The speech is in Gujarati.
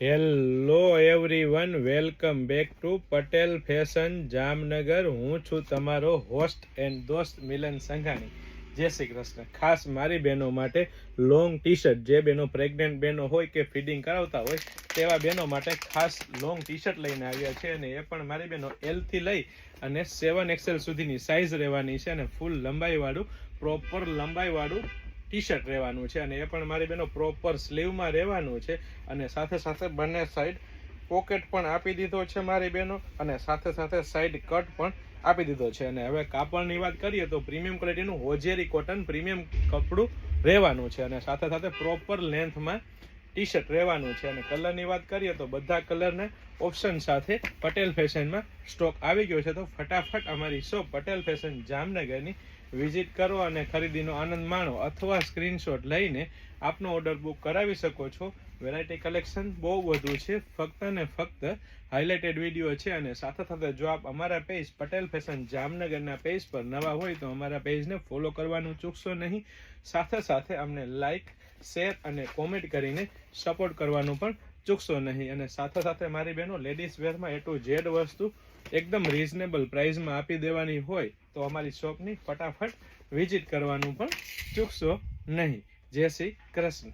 Hello everyone, welcome back to Patel fashion Jamnagar. હું છું તમારો હોસ્ટ એન્ડ દોસ્ત મિલન સંઘાણી. જય શ્રી કૃષ્ણ. ખાસ મારી બહેનો માટે લોંગ ટી શર્ટ, જે બહેનો પ્રેગ્નન્ટ બહેનો હોય કે ફીડિંગ કરાવતા હોય તેવા બહેનો માટે ખાસ લોંગ ટી શર્ટ લઈને આવ્યા છે. અને એ પણ મારી બહેનો એલથી લઈ અને 7XL સુધીની સાઇઝ રહેવાની છે. અને ફૂલ લંબાઈવાળું, પ્રોપર લંબાઈવાળું ટી શર્ટ રહેવાનું છે. અને એ પણ મારી બેનો પ્રોપર સ્લીવમાં રહેવાનું છે. અને સાથે સાથે બંને સાઈડ પોકેટ પણ આપી દીધો છે મારી બહેનો, અને સાથે સાથે સાઈડ કટ પણ આપી દીધો છે. અને હવે કાપડની વાત કરીએ તો પ્રીમિયમ ક્વોલિટીનું હોજેરી કોટન પ્રીમિયમ કપડું રહેવાનું છે. અને સાથે સાથે પ્રોપર લેન્થમાં ટી શર્ટ રહેવાનું છે. અને કલરની વાત કરીએ તો બધા કલરના ઓપ્શન સાથે પટેલ ફેશનમાં સ્ટોક આવી ગયો છે. તો ફટાફટ અમારી શોપ પટેલ ફેશન જામનગરની વિઝિટ કરો અને ખરીદીનો આનંદ માણો, અથવા સ્ક્રીનશોટ લઈને આપનો ઓર્ડર બુક કરાવી શકો છો. વેરાયટી કલેક્શન બહુ બધું છે, ફક્ત ને ફક્ત હાઇલાઇટેડ વિડીયો છે. અને સાથે સાથે જો આપ અમારા પેજ પટેલ ફેશન જામનગરના પેજ પર નવા હોય તો અમારા પેજને ફોલો કરવાનું ચૂકશો નહીં. સાથે સાથે અમને લાઇક, શેર અને કોમેન્ટ કરીને સપોર્ટ કરવાનું પણ ચૂકશો નહીં. અને સાથે સાથે મારી બહેનો લેડીઝ વેરમાં A to Z વસ્તુ એકદમ રીઝનેબલ પ્રાઇસમાં આપી દેવાની હોય તો અમારી શોપની ફટાફટ વિઝિટ કરવાનું પણ ચૂકશો નહીં. જય શ્રી કૃષ્ણ.